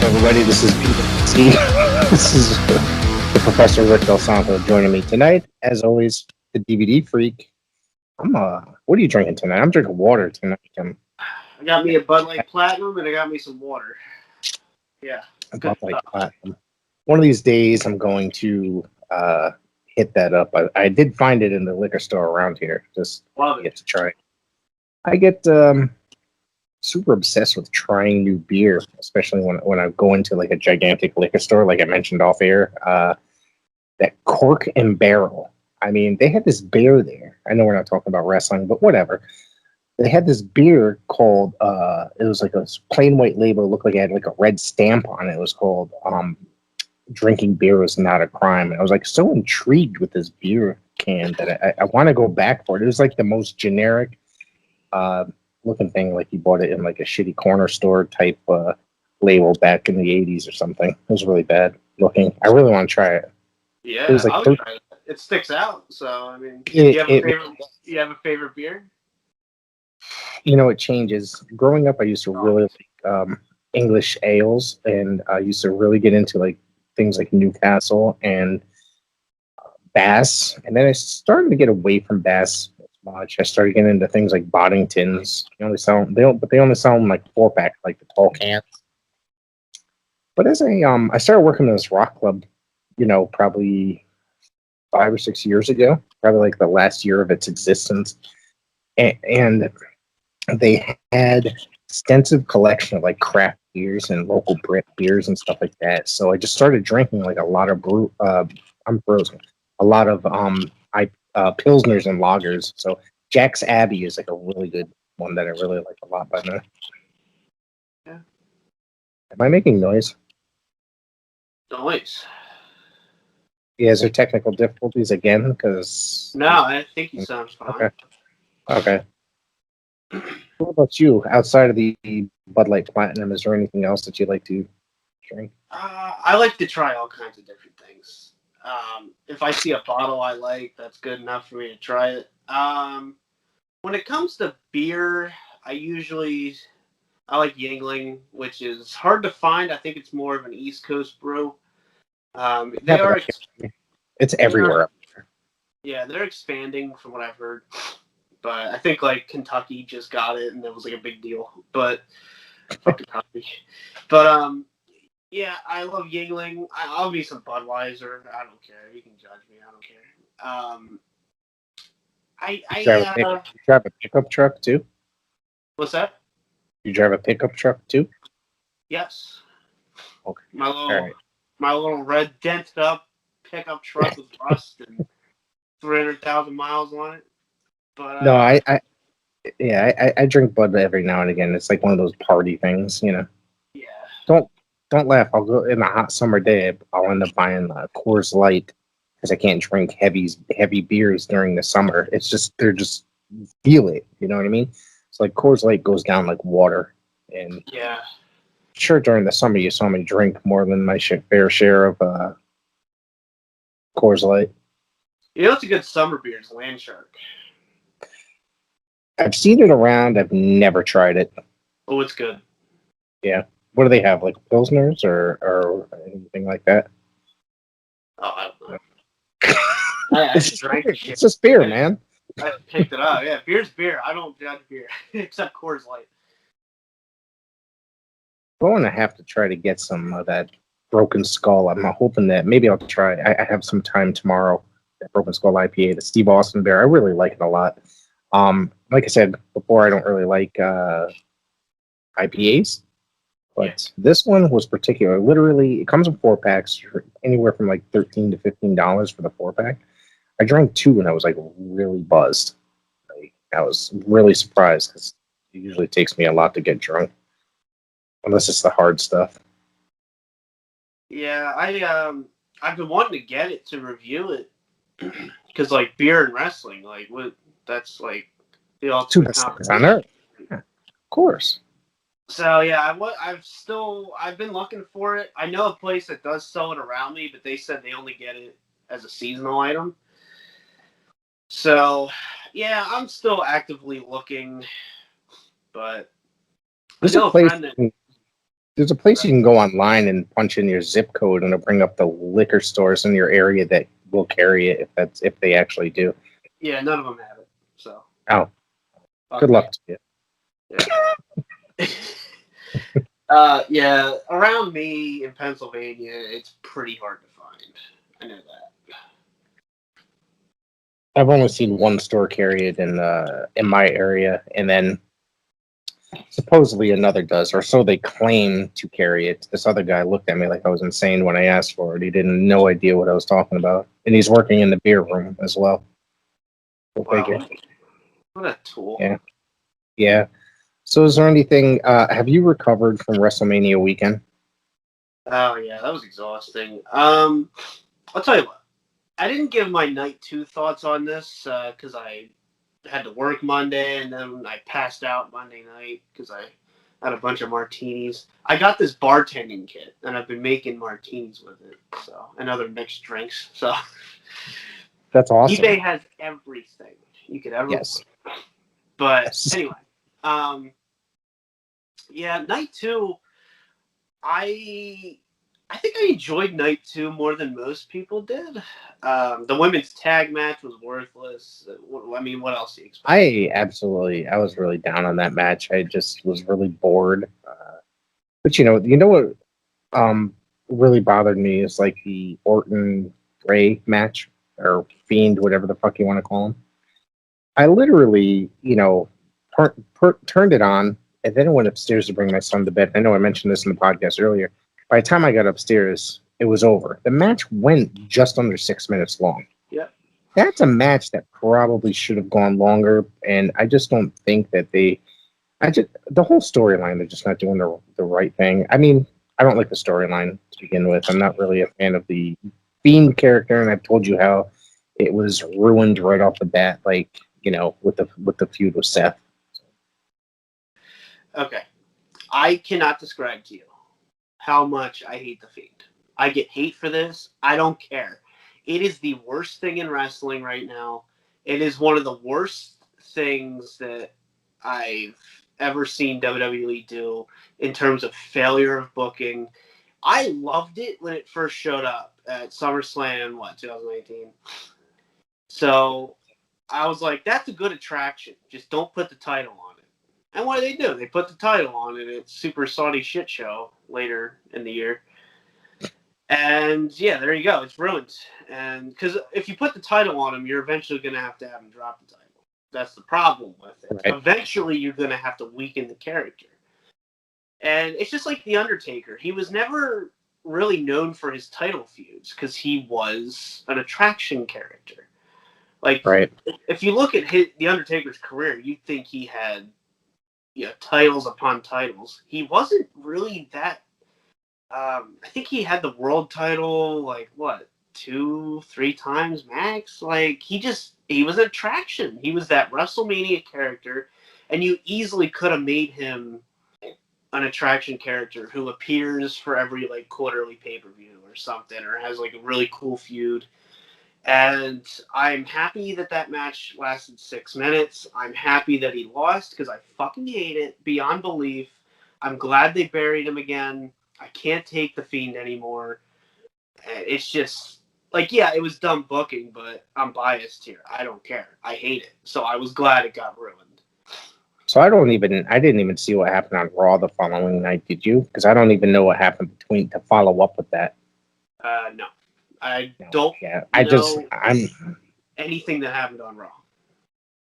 everybody? This is Steve. This is the Professor Rick Del Santo joining me tonight. As always, the DVD Freak. What are you drinking tonight? I'm drinking water tonight. I got me a Bud Light Platinum and I got me some water. Yeah, A good Bud Light stuff. Platinum. One of these days, I'm going to hit that up. I did find it in the liquor store around here. Just Love get it. to try it. I get super obsessed with trying new beer, especially when I go into like a gigantic liquor store, like I mentioned off air. That Cork and Barrel. I mean, they had this beer there. I know we're not talking about wrestling, but whatever. They had this beer called it was like a plain white label. It looked like it had like a red stamp on it. It was called drinking beer was not a crime. And I was like so intrigued with this beer can that I want to go back for it. It was like the most generic uh, looking thing, like you bought it in like a shitty corner store type label back in the 80s or something. It was really bad looking. I really want to try it. It Yeah, was like I'll try it. It sticks out. So I mean, it, you have a it favorite? You have a favorite beer? it changes. Growing up, I used to really like English ales, and I used to really get into like things like Newcastle and Bass. And then I started to get away from Bass as much. I started getting into things like Boddingtons. They only sell them like 4-pack, like the tall cans. But as I started working in this rock club, probably 5 or 6 years ago, probably like the last year of its existence, and they had extensive collection of like craft beers and local Brit beers and stuff like that. So I just started drinking like a lot of I'm frozen. A lot of pilsners and lagers. So Jack's Abbey is like a really good one that I really like a lot by now. Yeah. Am I making noise? Noise. Yeah, is there technical difficulties again? Because No, I think he sounds fine. okay, okay. What about you? Outside of the Bud Light Platinum, is there anything else that you like to drink? I like to try all kinds of different things. If I see a bottle I like, that's good enough for me to try it. When it comes to beer, I like Yingling, which is hard to find. I think it's more of an East Coast brew. They Yeah, but are it's they are everywhere. yeah, they're expanding from what I've heard. But I think like Kentucky just got it and that was like a big deal. But fuck Kentucky. But yeah, I love Yingling. I'll be some Budweiser. I don't care. You can judge me. I don't care. You drive you drive a pickup truck too? What's that? You drive a pickup truck too? Yes. Okay. My All little right. my little red dented up pickup truck with rust and 300,000 miles on it. But No, I drink Bud every now and again. It's like one of those party things. yeah. Don't don't laugh. I'll go in a hot summer day. I'll end up buying Coors Light because I can't drink heavy beers during the summer. It's just they're just you feel it. You know what I mean? It's like Coors Light goes down like water, and Yeah. sure during the summer you saw me drink more than my fair share of Coors Light. You know what's a good summer beer? It's Land Shark. I've seen it around. I've never tried it. Oh, it's good. Yeah. What do they have? Like pilsners or anything like that? Oh, I don't know. I It's just just drank beer. the shit. It's just beer, man. I picked it up. Yeah, beer's beer. I don't judge beer except Coors Light. I'm going to have to try to get some of that Broken Skull. I'm hoping that maybe I'll try. I have some time tomorrow. That Broken Skull IPA, the Steve Austin Bear. I really like it a lot. Like I said before, I don't really like IPAs, Yeah. but this one was particular. Literally, it comes in 4-packs, anywhere from like $13 to $15 for the 4-pack. I drank two and I was like really buzzed. Like, I was really surprised because it usually takes me a lot to get drunk, unless it's the hard stuff. Yeah, I've been wanting to get it to review it because like beer and wrestling, like what that's like the Dude, ultimate that's on competition. Earth. Yeah, of course. So yeah, I've been looking for it. I know a place that does sell it around me, but they said they only get it as a seasonal item. So yeah, I'm still actively looking, but I There's a know a place. friend that There's a place you can go online and punch in your zip code, and it'll bring up the liquor stores in your area that will carry it if they actually do. Yeah, none of them have it. So. Oh, Fuck good me. luck to you. Yeah. Yeah. Around me in Pennsylvania, it's pretty hard to find. I know that. I've only seen one store carry it in my area, and then supposedly another does, or so they claim to carry it. This other guy looked at me like I was insane when I asked for it. He didn't no idea what I was talking about, and he's working in the beer room as well. Go figure. Wow. What a tool. Yeah, yeah. So, is there anything? Have you recovered from WrestleMania weekend? Oh yeah, that was exhausting. I'll tell you what. I didn't give my night 2 thoughts on this because I had to work Monday and then I passed out Monday night because I had a bunch of martinis. I got this bartending kit and I've been making martinis with it, so and other mixed drinks. So That's awesome. eBay has everything you could ever Yes. want. But Yes. anyway, yeah, night 2. I think I enjoyed night 2 more than most people did. The women's tag match was worthless. I mean, what else do you expect? I was really down on that match. I just was really bored. But you know what really bothered me is like the Orton Bray match or Fiend, whatever the fuck you want to call him. I literally, turned it on and then went upstairs to bring my son to bed. I know I mentioned this in the podcast earlier. By the time I got upstairs, it was over. The match went just under 6 minutes long. Yep. That's a match that probably should have gone longer, and I just don't think that the whole storyline, they're just not doing the right thing. I mean, I don't like the storyline to begin with. I'm not really a fan of the Fiend character, and I've told you how it was ruined right off the bat, like, with the feud with Seth. Okay. I cannot describe to you how much I hate the Fiend. I get hate for this. I don't care. It is the worst thing in wrestling right now. It is one of the worst things that I've ever seen WWE do in terms of failure of booking. I loved it when it first showed up at SummerSlam, 2018. So I was like, that's a good attraction. Just don't put the title on it. And what do? They put the title on it at Super Saudi Shit Show later in the year. And yeah, there you go. It's ruined. And because if you put the title on him, you're eventually going to have him drop the title. That's the problem with it. Right. Eventually, you're going to have to weaken the character. And it's just like The Undertaker. He was never really known for his title feuds because he was an attraction character. Like, Right. if you look at The Undertaker's career, you'd think he had titles upon titles. He wasn't really that. I think he had the world title like what 2-3 times max. Like he was an attraction. He was that WrestleMania character, and you easily could have made him an attraction character who appears for every like quarterly pay-per-view or something, or has like a really cool feud. And I'm happy that match lasted 6 minutes. I'm happy that he lost because I fucking hate it beyond belief. I'm glad they buried him again. I can't take the Fiend anymore. It's just like, yeah, it was dumb booking, but I'm biased here. I don't care. I hate it. So I was glad it got ruined. So I didn't even see what happened on Raw the following night. Did you? Because I don't even know what happened to follow up with that. No. I don't I'm anything that happened on Raw.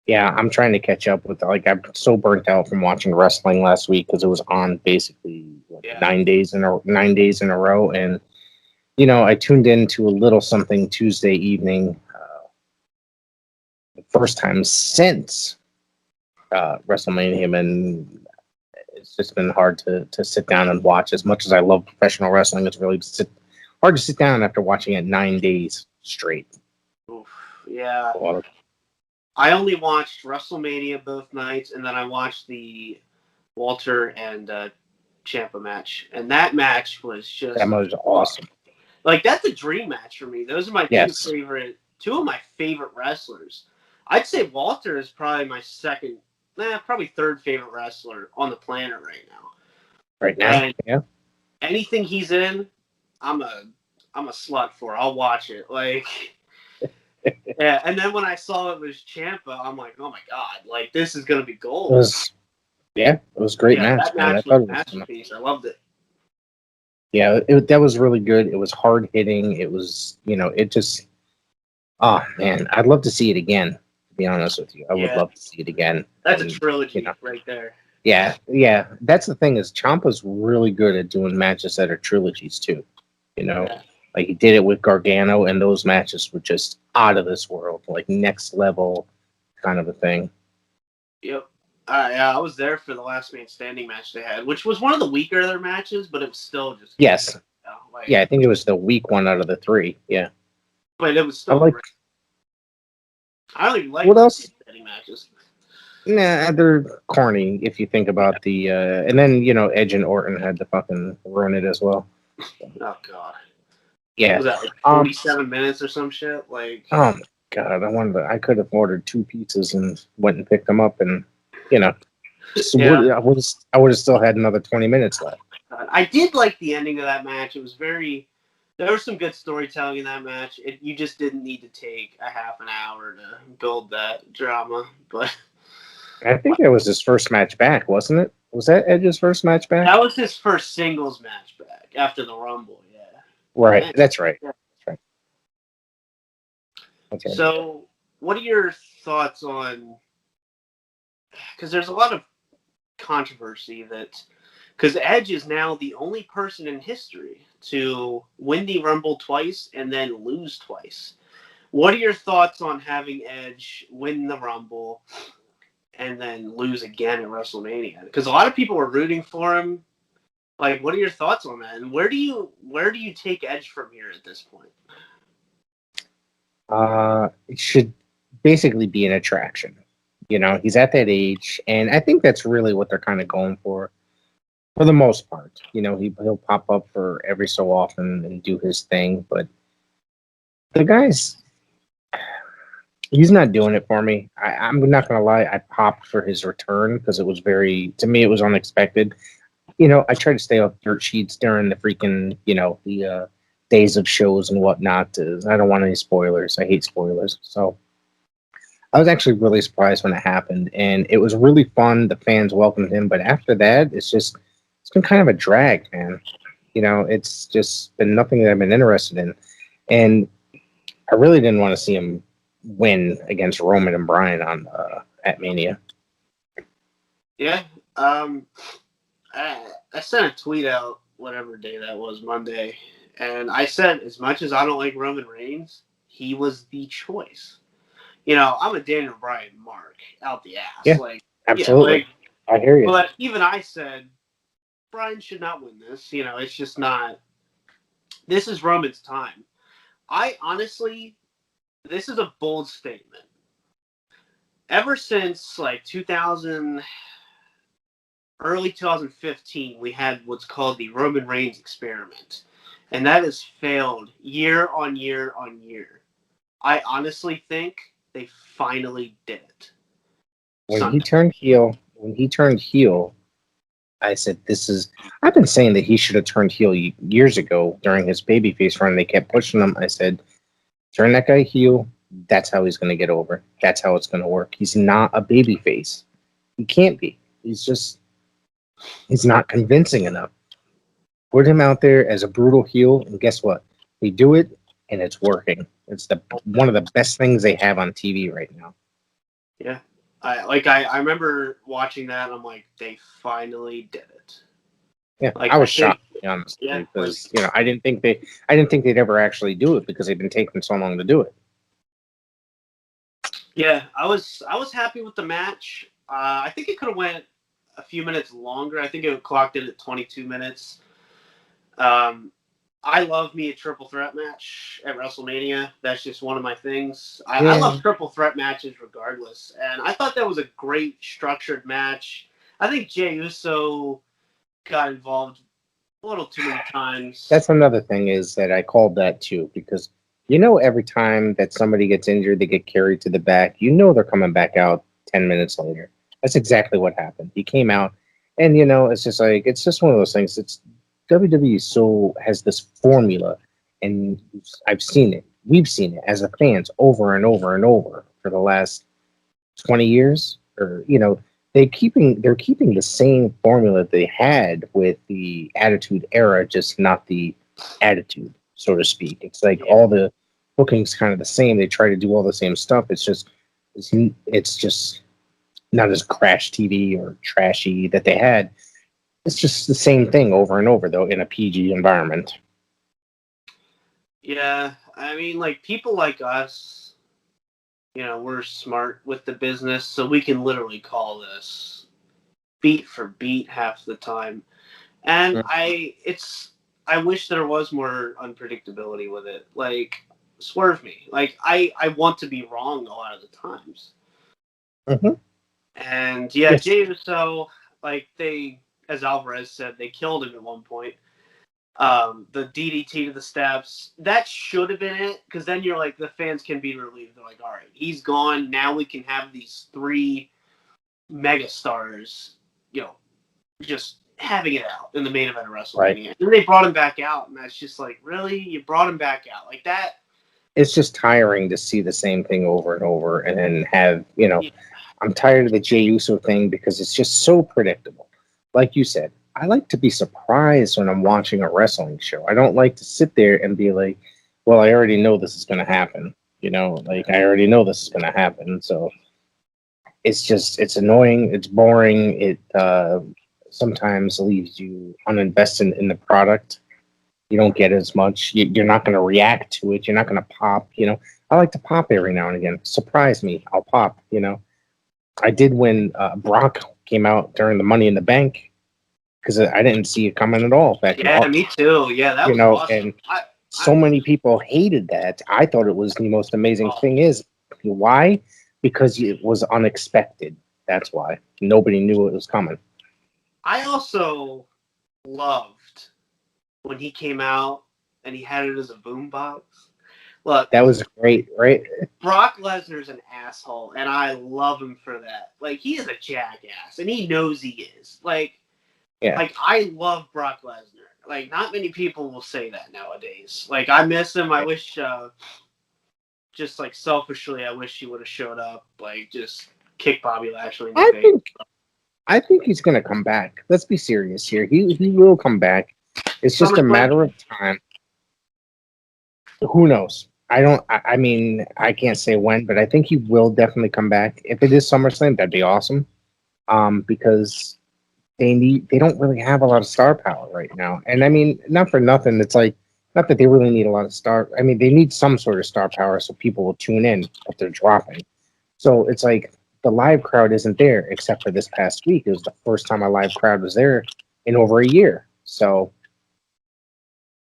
Yeah, I'm trying to catch up with I'm so burnt out from watching wrestling last week because it was on basically 9 days in a row, and I tuned into a little something Tuesday evening, the first time since WrestleMania, and it's just been hard to sit down and watch. As much as I love professional wrestling, it's really hard to sit down after watching it 9 days straight. Oof, yeah. I only watched WrestleMania both nights, and then I watched the Walter and Ciampa match, and that match was just awesome. Like that's a dream match for me. Those are my two of my favorite wrestlers. I'd say Walter is probably my probably third favorite wrestler on the planet right now. Right now, yeah. anything he's in, I'm a slut for. I'll watch it. Like, yeah. And then when I saw it was Ciampa, I'm like, oh my god, like this is gonna be gold. It was a great match, that man. match I thought was it a was masterpiece. I loved it. Yeah, that was really good. It was hard hitting. It was, it just, oh man, I'd love to see it again. To be honest with you, I would Yeah. love to see it again. That's a And, trilogy right there. yeah. That's the thing is, Ciampa's really good at doing matches that are trilogies too. Yeah. Like he did it with Gargano, and those matches were just out of this world, like next level kind of a thing. Yep. Yeah, I was there for the last man standing match they had, which was one of the weaker of their matches, but it was still just Yes. like, Yeah, I think it was the weak one out of the three. Yeah. but it was still like, great. I don't even like what else? standing matches. Nah, they're corny if you think about the and then Edge and Orton had to fucking run it as well. Oh god. Yeah. Was that like 47 minutes or some shit? Like, oh my god, I could have ordered 2 pizzas and went and picked them up, and yeah. I would have still had another 20 minutes left. I did like the ending of that match. It was there was some good storytelling in that match. You just didn't need to take a half an hour to build that drama, but I think it was his first match back, wasn't it? Was that Edge's first match back? that was his first singles match back after the Rumble. Yeah. Right. Man. That's right. Yeah. That's right. Okay. So, what are your thoughts on? Because there's a lot of controversy because Edge is now the only person in history to win the Rumble twice and then lose twice. What are your thoughts on having Edge win the Rumble and then lose again at WrestleMania? Because a lot of people were rooting for him. Like, what are your thoughts on that? And where do you take Edge from here at this point? It should basically be an attraction. He's at that age, and I think that's really what they're kind of going for the most part. He'll pop up for every so often and do his thing, but the he's not doing it for me. I'm not gonna lie, I popped for his return because it was to me, it was unexpected. I try to stay off dirt sheets during the freaking, the days of shows and whatnot. I don't want any spoilers. I hate spoilers. So I was actually really surprised when it happened, and it was really fun. The fans welcomed him, but after that, it's been kind of a drag, man. It's just been nothing that I've been interested in, and I really didn't want to see him win against Roman and Bryan at Mania. Yeah. I sent a tweet out whatever day that was, Monday, and I said, as much as I don't like Roman Reigns, he was the choice. I'm a Daniel Bryan mark out the ass. Yeah, absolutely. I hear you. But even I said, Bryan should not win this. It's just not. This is Roman's time. I honestly, this is a bold statement. Ever since like 2000, early 2015, we had what's called the Roman Reigns experiment, and that has failed year on year on year. I honestly think they finally did it. When he turned heel, I said, I've been saying that he should have turned heel years ago during his babyface run. They kept pushing him. I said, turn that guy heel. That's how he's going to get over. That's how it's going to work. He's not a babyface. He can't be. He's not convincing enough. Put him out there as a brutal heel, and guess what? They do it, and it's working. It's one of the best things they have on TV right now. Yeah. I remember watching that, and I'm like, they finally did it. Yeah, I was shocked, honestly, because I didn't think they'd ever actually do it because they've been taking so long to do it. Yeah, I was happy with the match. I think it could have went a few minutes longer. I think it clocked in at 22 minutes. I love me a triple threat match at WrestleMania. That's just one of my things. I love triple threat matches regardless. And I thought that was a great structured match. I think Jey Uso got involved a little too many times. That's another thing is that I called that too, because every time that somebody gets injured, they get carried to the back. They're coming back out 10 minutes later. That's exactly what happened. He came out, and it's just one of those things. WWE so has this formula, and I've seen it. We've seen it as a fans over and over and over for the last 20 years, or they're keeping the same formula they had with the Attitude Era, just not the attitude, so to speak. It's like Yeah. all the bookings kind of the same. They try to do all the same stuff. It's just not as crash TV or trashy that they had. It's just the same thing over and over, though, in a PG environment. Yeah, I mean, like, people like us, we're smart with the business, so we can literally call this beat for beat half the time. And Mm. I wish there was more unpredictability with it. Like, swerve me. Like, I want to be wrong a lot of the times. Mhm. And yeah, Yes, Jey Uso, like, as Alvarez said, they killed him at one point. The DDT to the steps, that should have been it, because then you're like, the fans can be relieved. They're like, all right, he's gone. Now we can have these three megastars, just having it out in the main event of WrestleMania. right. And then they brought him back out, and that's just like, really? You brought him back out like that? It's just tiring to see the same thing over and over, and then Yeah. I'm tired of the Jey Uso thing because it's just so predictable. Like you said, I like to be surprised when I'm watching a wrestling show. I don't like to sit there and be like, well, I already know this is going to happen. Like I already know this is going to happen. So it's annoying. It's boring. It sometimes leaves you uninvested in the product. You don't get as much. You're not going to react to it. You're not going to pop. I like to pop every now and again. Surprise me. I'll pop. I did when Brock came out during the Money in the Bank because I didn't see it coming at all back in Yeah, August. me too. Yeah, that was awesome. And so many people hated that. I thought it was the most amazing thing. Is why? Because it was unexpected. That's why nobody knew it was coming. I also loved when he came out and he had it as a boombox. Look, That was great, right? Brock Lesnar's an asshole, and I love him for that. Like, he is a jackass, and he knows he is. Yeah. Like, I love Brock Lesnar. Like, not many people will say that nowadays. Like, I miss him. I wish, just like selfishly, I wish he would have showed up. Like, just kick Bobby Lashley in the face. I think he's going to come back. Let's be serious here. He will come back. It's just a matter of time. Who knows? I mean, I can't say when, but I think he will definitely come back. If it is SummerSlam, that'd be awesome. Because they don't really have a lot of star power right now. And I mean, not for nothing. It's like not that they really need a lot of star. I mean, they need some sort of star power so people will tune in if they're dropping. So it's like the live crowd isn't there except for this past week. It was the first time a live crowd was there in over a year. So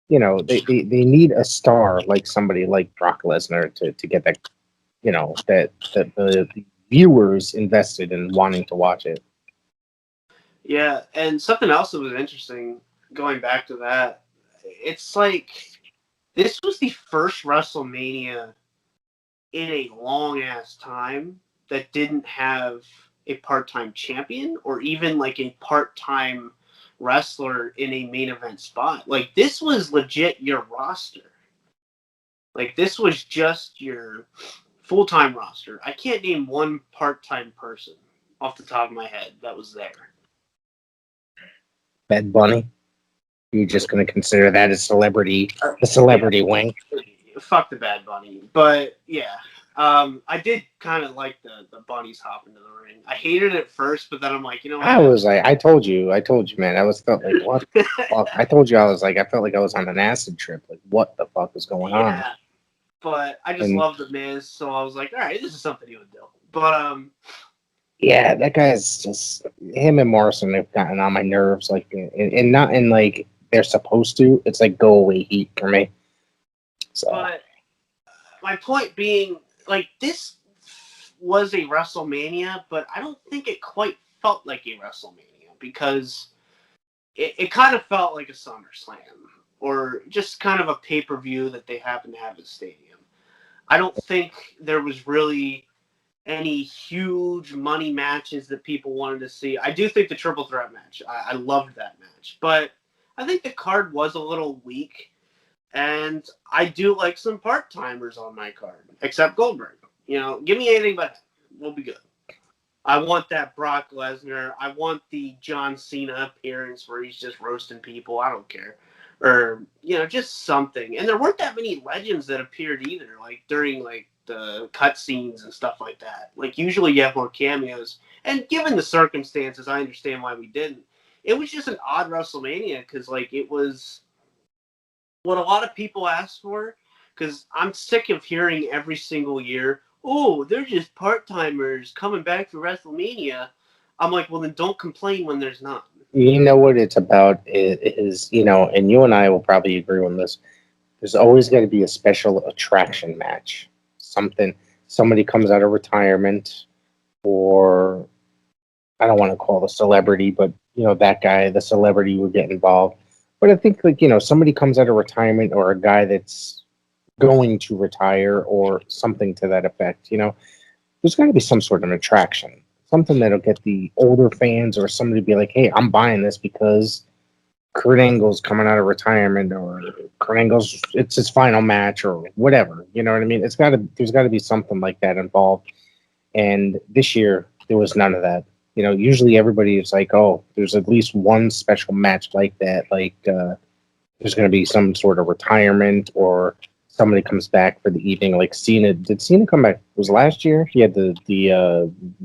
they need a star like somebody like Brock Lesnar to get that that the viewers invested in wanting to watch it. Yeah, and something else that was interesting, going back to that, it's like this was the first WrestleMania in a long ass time that didn't have a part-time champion or even like a part-time wrestler in a main event spot. Like, this was legit your roster. Like, this was just your full-time roster. I can't name one part-time person off the top of my head that was there. Bad Bunny. You're just going to consider that a celebrity, the celebrity wing. Fuck the Bad Bunny, but yeah, I did kind of like the bunnies hop into the ring. I hated it at first, but then I'm like, you know what? I was like, I told you, man. I felt like, what the fuck? I told you, I felt like I was on an acid trip. Like, what the fuck is going on? Yeah, but I just And love the Miz, so I was like, all right, this is something he would do. But yeah, that guy's just him and Morrison have gotten on my nerves, like, and not in like they're supposed to. It's like go away heat for me. So but my point being, like, this was a WrestleMania, but I don't think it quite felt like a WrestleMania because it kind of felt like a SummerSlam or just kind of a pay-per-view that they happen to have at the stadium. I don't think there was really any huge money matches that people wanted to see. I do think the triple threat match, I loved that match, but I think the card was a little weak, and I do like some part timers on my card, except Goldberg. You know, give me anything but we'll be good. I want that Brock Lesnar. I want the John Cena appearance where he's just roasting people. I don't care. Or, you know, just something. And there weren't that many legends that appeared either, like during like the cutscenes and stuff like that. Like usually you have more cameos. And given the circumstances, I understand why we didn't. It was just an odd WrestleMania because like it was what a lot of people ask for. Because I'm sick of hearing every single year, oh, they're just part timers coming back for WrestleMania. I'm like, well, then don't complain when there's not. You know what it's about is, you know, and you and I will probably agree on this. There's always got to be a special attraction match. Something, somebody comes out of retirement, or I don't want to call the celebrity, but you know, that guy, the celebrity would get involved. But I think like, you know, somebody comes out of retirement, or a guy that's going to retire, or something to that effect, you know, there's got to be some sort of attraction, something that'll get the older fans or somebody to be like, hey, I'm buying this because Kurt Angle's coming out of retirement, or Kurt Angle's, it's his final match, or whatever. You know what I mean? There's got to be something like that involved. And this year there was none of that. You know, usually everybody is like, oh, there's at least one special match like that. Like there's going to be some sort of retirement, or somebody comes back for the evening. Like Cena, did Cena come back? Was last year? He had the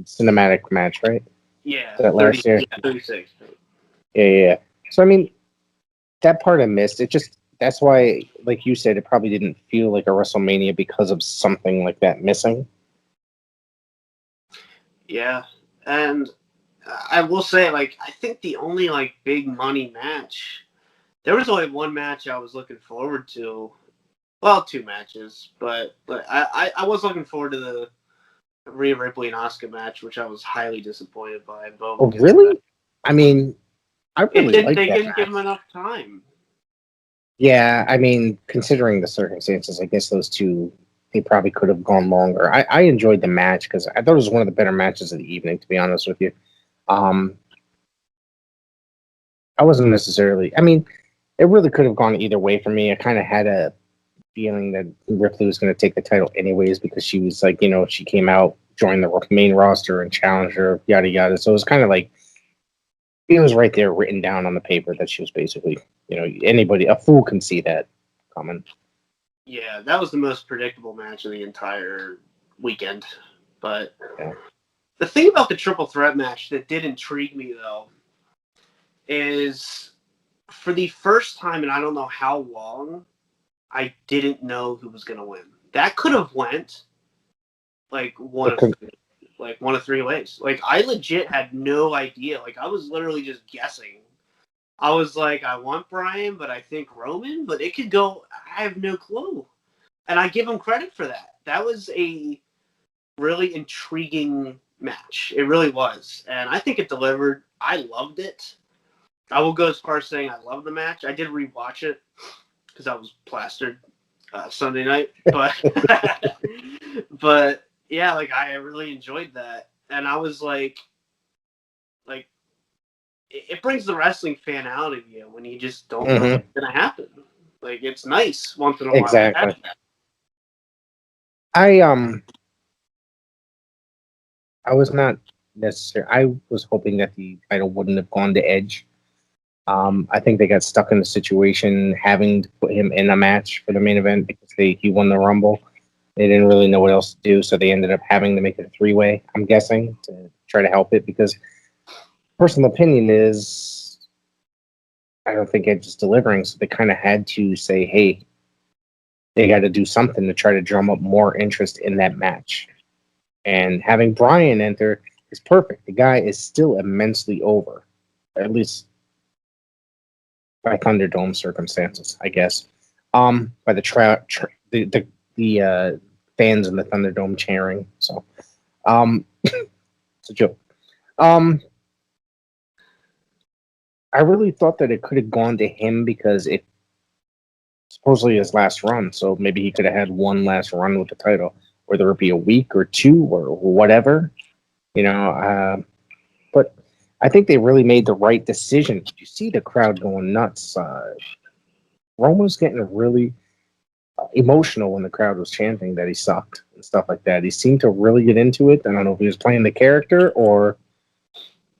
cinematic match, right? Yeah, That last year. Yeah, 36. Yeah. So I mean, that part I missed. It just, that's why, like you said, it probably didn't feel like a WrestleMania because of something like that missing. Yeah, and I will say, like, I think the only like big money match, there was only one match I was looking forward to. Well, two matches, but I was looking forward to the Rhea Ripley and Asuka match, which I was highly disappointed by. But Oh, really? I mean, I really like they that didn't give match. him enough time. Yeah, I mean, considering the circumstances, I guess those two, they probably could have gone longer. I enjoyed the match because I thought it was one of the better matches of the evening, to be honest with you. Um, I wasn't necessarily, I mean, it really could have gone either way for me. I kind of had a feeling that Ripley was going to take the title anyways, because she was like, you know, she came out, joined the main roster and challenged her, yada, yada. So it was kind of like, it was right there written down on the paper that she was basically, you know, anybody, a fool can see that coming. Yeah, that was the most predictable match of the entire weekend. But Yeah. the thing about the triple threat match that did intrigue me, though, is for the first time in I don't know how long, I didn't know who was going to win. That could have went like one of three ways. Like I legit had no idea. Like I was literally just guessing. I was like, I want Brian, but I think Roman, but it could go. I have no clue, and I give him credit for that. That was a really intriguing match. It really was, and I think it delivered. I loved it. I will go as far as saying I love the match. I did rewatch it because I was plastered Sunday night, but but yeah, like I really enjoyed that, and I was like it brings the wrestling fan out of you when you just don't know what's gonna happen. Like it's nice once in a while. Exactly. I I was not necessary. I was hoping that the title wouldn't have gone to Edge. I think they got stuck in the situation having to put him in a match for the main event because he won the Rumble. They didn't really know what else to do, so they ended up having to make it a three-way. I'm guessing to try to help it because personal opinion is I don't think Edge is delivering, so they kind of had to say, hey, they got to do something to try to drum up more interest in that match. And having Brian enter is perfect. The guy is still immensely over, at least by Thunderdome circumstances, I guess. By the fans in the Thunderdome cheering. So, it's a joke. I really thought that it could have gone to him because it supposedly his last run. So maybe he could have had one last run with the title, whether it be a week or two or whatever, you know. But I think they really made the right decision. You see the crowd going nuts. Roman's getting really emotional when the crowd was chanting that he sucked and stuff like that. He seemed to really get into it. I don't know if he was playing the character or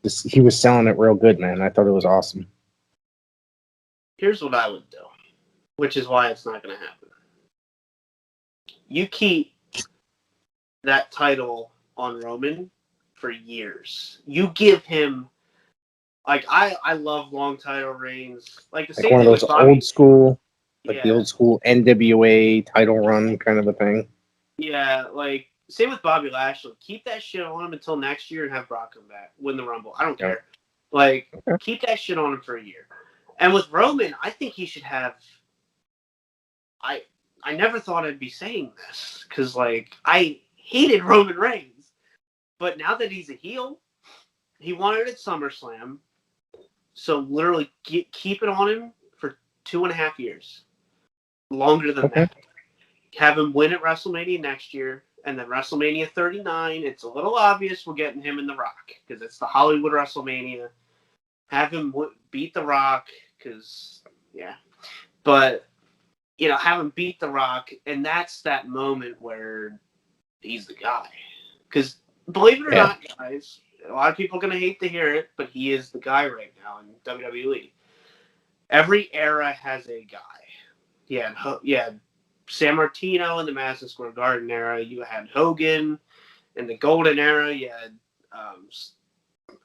just, he was selling it real good, man. I thought it was awesome. Here's what I would do, which is why it's not going to happen. You keep that title on Roman for years. You give him, like, I love long title reigns. Like the Like same one of thing those with Bobby. old school, like the Yeah, old school NWA title run kind of a thing. yeah. Like same with Bobby Lashley. Keep that shit on him until next year and have Brock come back, win the Rumble. I don't Yeah. care. Like Okay. keep that shit on him for a year. And with Roman, I think he should have. I I never thought I'd be saying this because like I hated Roman Reigns, but now that he's a heel, he won it at SummerSlam. So literally keep it on him for 2.5 years, longer than Okay. that. Have him win at WrestleMania next year, and then WrestleMania 39. It's a little obvious we're getting him in The Rock because it's the Hollywood WrestleMania. Have him beat The Rock because yeah, but have him beat The Rock, and that's that moment where he's the guy. Because believe it or Yeah. not, guys, a lot of people are going to hate to hear it, but he is the guy right now in WWE. Every era has a guy. You had San Martino in the Madison Square Garden era. You had Hogan in the Golden era. You had,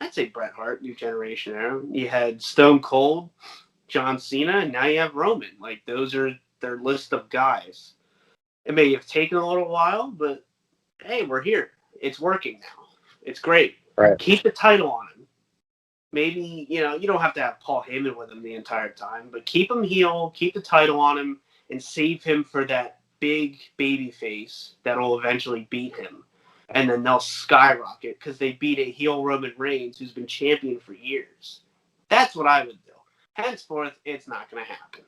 I'd say Bret Hart, New Generation era. You had Stone Cold, John Cena, and now you have Roman. Like, those are their list of guys. It may have taken a little while, but hey, we're here. It's working now. It's great. Right. Keep the title on him. Maybe, you don't have to have Paul Heyman with him the entire time, but keep him heel, keep the title on him, and save him for that big baby face that'll eventually beat him. And then they'll skyrocket because they beat a heel Roman Reigns who's been champion for years. That's what I would do. Henceforth, it's not going to happen.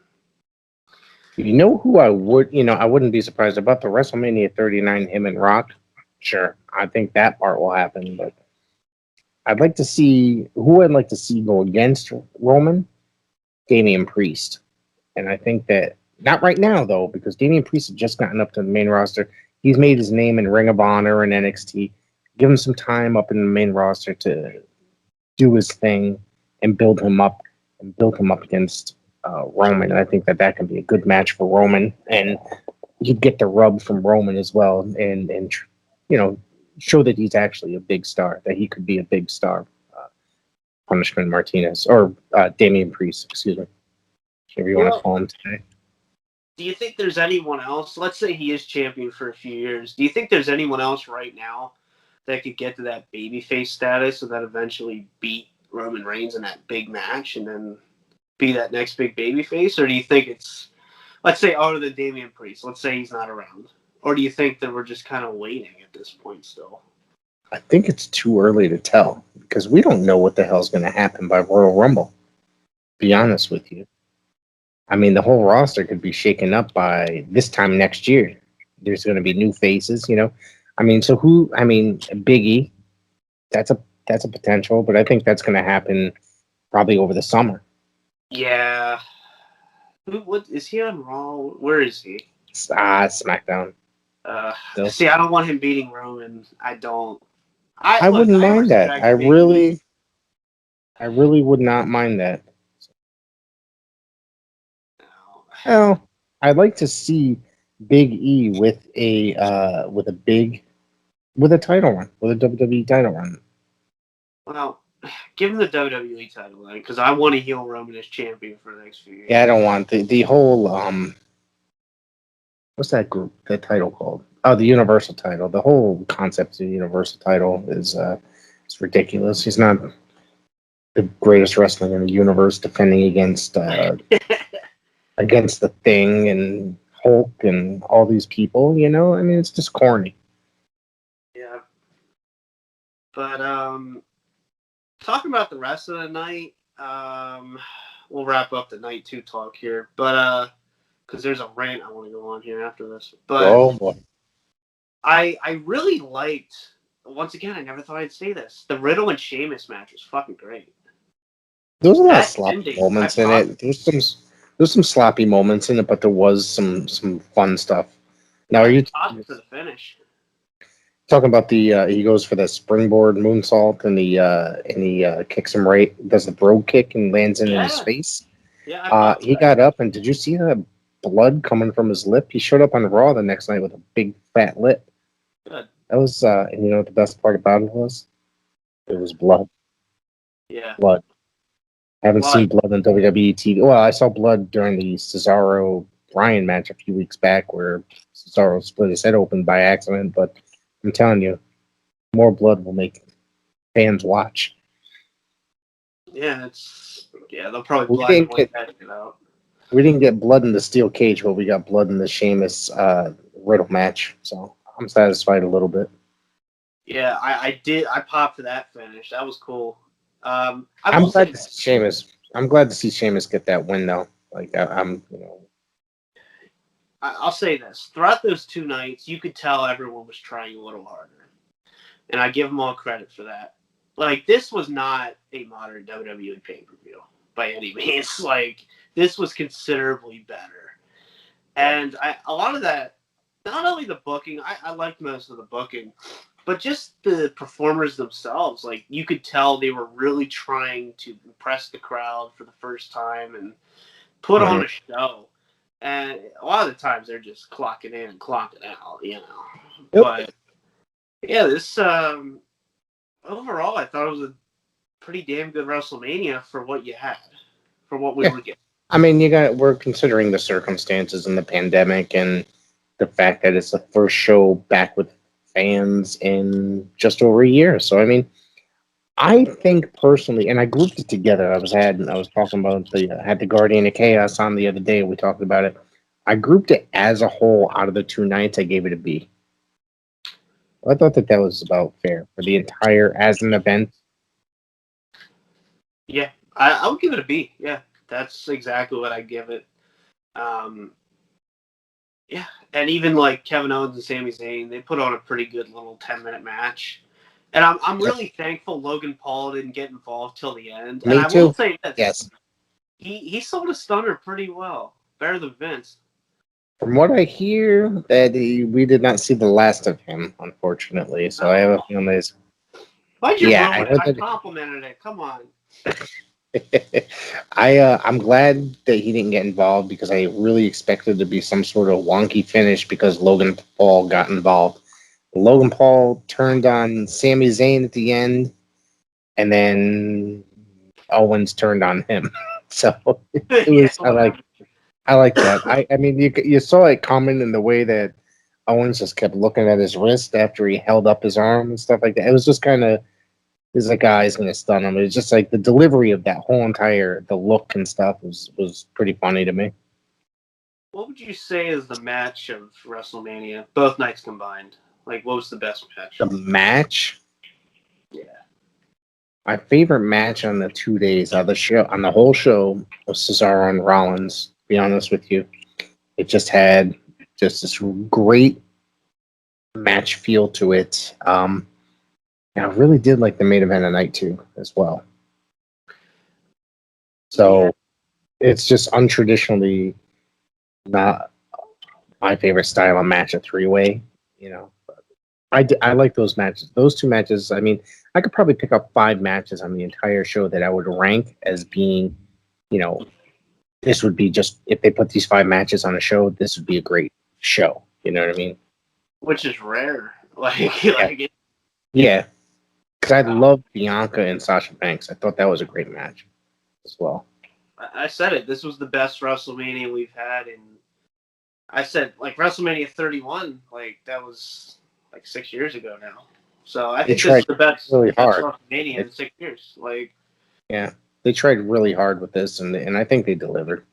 You know who I would, I wouldn't be surprised about the WrestleMania 39, him and Rock. Sure. I think that part will happen, but I'd like to see who I'd like to see go against Roman, Damian Priest. And I think that not right now though, because Damian Priest has just gotten up to the main roster. He's made his name in Ring of Honor and NXT. Give him some time up in the main roster to do his thing and build him up against Roman. And I think that can be a good match for Roman, and you'd get the rub from Roman as well, and show that he's actually a big star, that he could be a big star. Punishment Martinez or Damian Priest, excuse me, whatever you want to call him today. Do you think there's anyone else? Let's say he is champion for a few years. Do you think there's anyone else right now that could get to that babyface status and then eventually beat Roman Reigns in that big match and then be that next big babyface? Or do you think it's, let's say, other than Damian Priest, let's say he's not around? Or do you think that we're just kind of waiting at this point still? I think it's too early to tell because we don't know what the hell's going to happen by Royal Rumble. Be honest with you. I mean, the whole roster could be shaken up by this time next year. There's going to be new faces, I mean, so who? I mean, Big E. That's a potential, but I think that's going to happen probably over the summer. Yeah. What is he on Raw? Where is he? SmackDown. See, I don't want him beating Roman. I don't. I wouldn't mind that. I really would not mind that. Well, I'd like to see Big E with a title run, with a WWE title run. Well, give him the WWE title then, because I want to heel Roman as champion for the next few years. Yeah, I don't want the whole what's that group? That title called? Oh, the Universal title. The whole concept of the Universal title is it's ridiculous. He's not the greatest wrestler in the universe, defending against against the Thing and Hulk and all these people. I mean, it's just corny. Yeah. But talking about the rest of the night, we'll wrap up the night 2 talk here. But because there's a rant I want to go on here after this. But Oh boy. I really liked once again, I never thought I'd say this. The Riddle and Sheamus match was fucking great. There was a lot of That sloppy ending, moments in it. There's some sloppy moments in it, but there was some fun stuff. Now, are I you popped for the finish. talking about the he goes for the springboard moonsault and he kicks him right, does the bro kick and lands in his Yeah, face? yeah, I popped for He that. got up, and did you see the blood coming from his lip? He showed up on Raw the next night with a big fat lip. Good. That was and you know what the best part about it was? It was blood. Yeah. Blood. I haven't Blood. seen blood on WWE TV. Well, I saw blood during the Cesaro Bryan match a few weeks back where Cesaro split his head open by accident, but I'm telling you, more blood will make fans watch. Yeah, they'll probably We black and didn't white get that shit out. we didn't get blood in the steel cage, but we got blood in the Sheamus Riddle match. So I'm satisfied a little bit. Yeah, I did. I popped for that finish. That was cool. I I'm will say glad to this. see Sheamus. I'm glad to see Sheamus get that win though. Like I'm, I'll say this. Throughout those 2 nights, you could tell everyone was trying a little harder, and I give them all credit for that. Like, this was not a modern WWE pay per view by any means. Like, this was considerably better, yeah. and a lot of that. Not only the booking, I liked most of the booking, but just the performers themselves. Like, you could tell they were really trying to impress the crowd for the first time and put Mhm. on a show. And a lot of the times they're just clocking in and clocking out, you know. Yep. But yeah, this overall, I thought it was a pretty damn good WrestleMania for what you had, for what we Yeah. were getting. I mean, we're considering the circumstances and the pandemic and the fact that it's the first show back with fans in just over a year. So I mean, I think personally, and I grouped it together. I was talking about had the Guardian of Chaos on the other day. We talked about it. I grouped it as a whole. Out of the 2 nights, I gave it a B. I thought that was about fair for the entire as an event. Yeah, I would give it a B. Yeah, that's exactly what I give it. Um, yeah, and even like Kevin Owens and Sami Zayn, they put on a pretty good little 10-minute match. And I'm Yep. really thankful Logan Paul didn't get involved till the end. And Me I will too. say this: Yes. he sold a stunner pretty well, better than Vince. From what I hear, that we did not see the last of him, unfortunately. So I have a Oh, feeling there's. why'd you Yeah, I ruin it? heard I that. complimented it. Come on. I'm glad that he didn't get involved because I really expected to be some sort of wonky finish because Logan Paul got involved. Logan Paul turned on Sami Zayn at the end, and then Owens turned on him. So it Yeah, was whatever. I like that. I mean you saw it coming in the way that Owens just kept looking at his wrist after he held up his arm and stuff like that. It was just kind of is like, he's gonna stun him. It's just like the delivery of that whole entire the look and stuff was pretty funny to me. What would you say is the match of WrestleMania, both nights combined? Like, what was the best match? The match, Yeah. my favorite match on the 2 days of the show on the whole show was Cesaro and Rollins. To be honest with you, it just had just this great match feel to it. And I really did like the main event of night two as well. Yeah. So it's just untraditionally not my favorite style of match, a three-way, you know. I like those matches. Those 2 matches, I mean, I could probably pick up 5 matches on the entire show that I would rank as being, you know, this would be just if they put these 5 matches on a show, this would be a great show. You know what I mean? Which is rare. Like, Yeah. like it, Yeah. Because I wow. love Bianca and Sasha Banks. I thought that was a great match as well. I said it. This was the best WrestleMania we've had in. I said like WrestleMania 31. Like that was like 6 years ago now. So I They think this is tried the best really hard. WrestleMania They, in 6 years. Like, yeah. They tried really hard with this, and I think they delivered.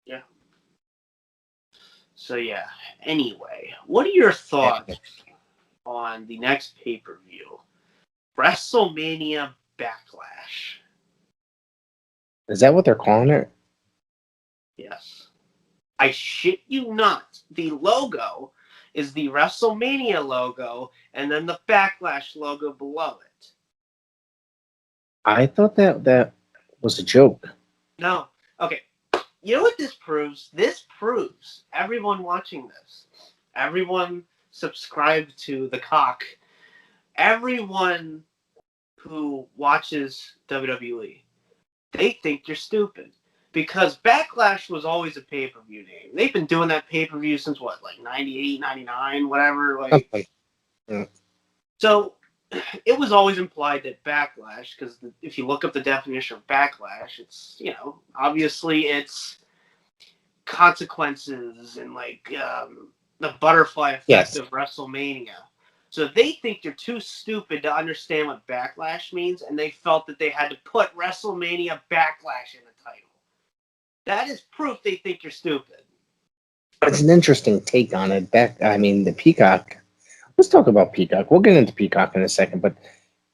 yeah. So yeah. Anyway, what are your Yeah. thoughts on the next pay per view, WrestleMania Backlash? Is that what they're calling it? Yes. I shit you not. The logo is the WrestleMania logo and then the Backlash logo below it. I thought that was a joke. No. Okay. You know what this proves? This proves everyone watching this, everyone subscribed to the cock, everyone who watches WWE, they think you're stupid. Because Backlash was always a pay-per-view name. They've been doing that pay-per-view since what, like 98, 99, whatever. Like, Yeah. so it was always implied that Backlash, because if you look up the definition of Backlash, it's, obviously it's consequences and like the butterfly effect Yes. of WrestleMania. So they think you're too stupid to understand what Backlash means, and they felt that they had to put WrestleMania Backlash in the title. That is proof they think you're stupid. It's an interesting take on it. The Peacock. Let's talk about Peacock. We'll get into Peacock in a second, but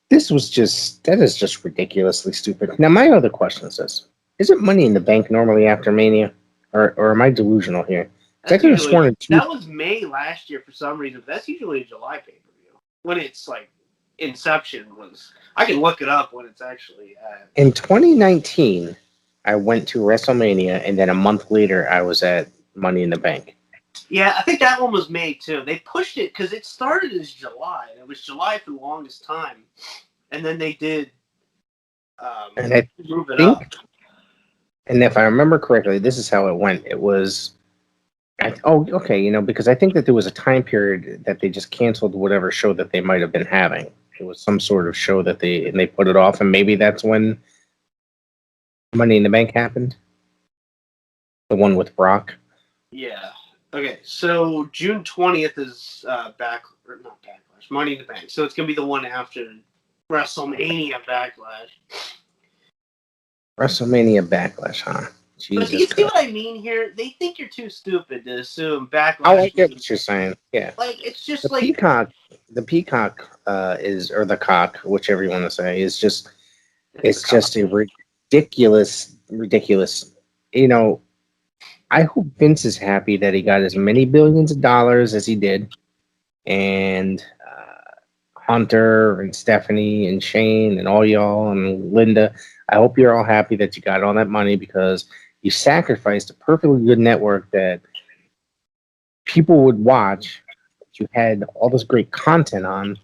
that is just ridiculously stupid. Now, my other question is this: isn't Money in the Bank normally after Mania, or am I delusional here? I could have sworn that was May last year for some reason, but that's usually a July pay-per-view. When it's like Inception was, I can look it up when it's actually in 2019. I went to WrestleMania, and then a month later, I was at Money in the Bank. Yeah, I think that one was May too. They pushed it because it started as July. It was July for the longest time, and then they did and I move it think, up. and if I remember correctly, this is how it went. It was, okay, because I think that there was a time period that they just canceled whatever show that they might have been having. It was some sort of show that they put it off, and maybe that's when Money in the Bank happened. The one with Brock. Yeah. Okay, so June 20th is not Backlash, Money in the Bank. So it's gonna be the one after WrestleMania Backlash. WrestleMania Backlash, huh? But do you see what I mean here? They think you're too stupid to assume Backlash. Oh, I get what you're saying. Yeah. Like, it's just The Peacock, or the cock, whichever you want to say, is just, it's just a ridiculous. I hope Vince is happy that he got as many billions of dollars as he did, and Hunter and Stephanie and Shane and all y'all and Linda. I hope you're all happy that you got all that money, because you sacrificed a perfectly good network that people would watch. That you had all this great content on,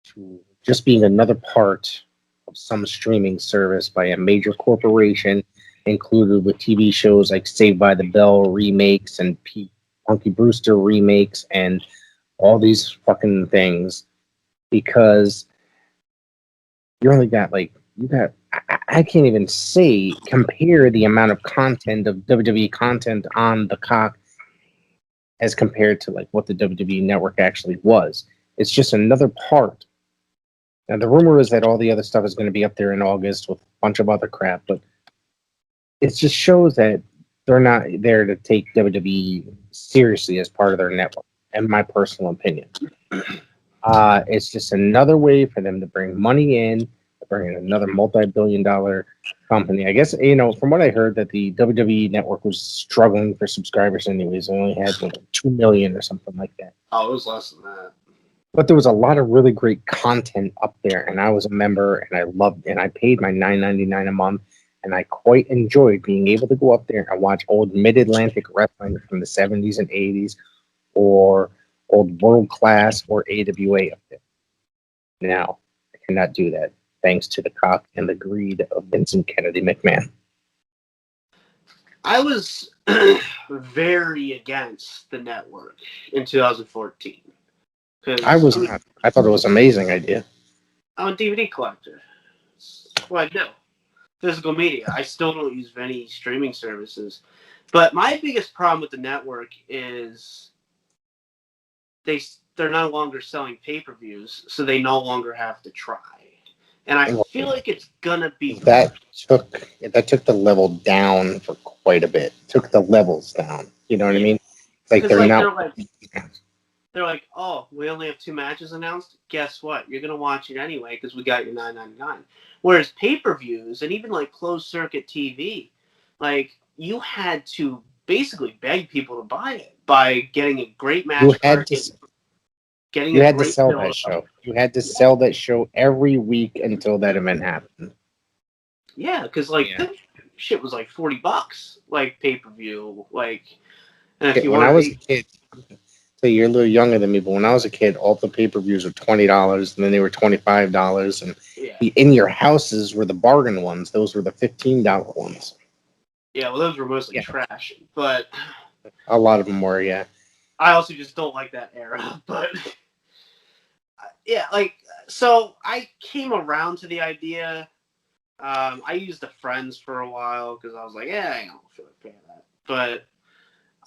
to just being another part of some streaming service by a major corporation, included with TV shows like Saved by the Bell remakes and Punky Brewster remakes and all these fucking things, because you only got I can't even compare the amount of content of WWE content on the cock as compared to like what the WWE network actually was. It's just another part. Now the rumor is that all the other stuff is going to be up there in August with a bunch of other crap, but it just shows that they're not there to take WWE seriously as part of their network, in my personal opinion. It's just another way for them to bring money in, to bring in another multi-billion-dollar company. I guess, from what I heard, that the WWE network was struggling for subscribers anyways. They only had 2 million or something like that. Oh, it was less than that. But there was a lot of really great content up there, and I was a member, and I loved, and I paid my $9.99 a month, and I quite enjoyed being able to go up there and watch old Mid-Atlantic wrestling from the 70s and 80s, or old World Class or AWA up there. Now, I cannot do that, thanks to the cock and the greed of Vincent Kennedy McMahon. I was very against the network in 2014. I was not. I thought it was an amazing idea. I'm a DVD collector. That's what I do. Physical media. I still don't use any streaming services. But my biggest problem with the network is they're no longer selling pay-per-views, so they no longer have to try. And I feel like it's gonna be that took the level down for quite a bit. Took the levels down. You know what I mean? Like they're like, oh, we only have 2 matches announced. Guess what? You're gonna watch it anyway because we got your $9.99. Whereas pay-per-views and even like closed circuit TV, like you had to basically beg people to buy it by getting a great You match had card, to getting you a had to great sell build that up. show. You had to sell that show every week until that event happened. Yeah, because like Yeah. that shit was like $40, like pay-per-view, like, and if Shit, you when I wanted was a to, kid, so you're a little younger than me, but when I was a kid, all the pay-per-views were $20, and then they were $25, and yeah, the in your houses were the bargain ones. Those were the $15 ones. yeah, well, those were mostly Yeah, trash, but a lot of them were. Yeah, I also just don't like that era. But yeah, like, so I came around to the idea. I used the Friends for a while because I was like, yeah, I don't feel like paying that. But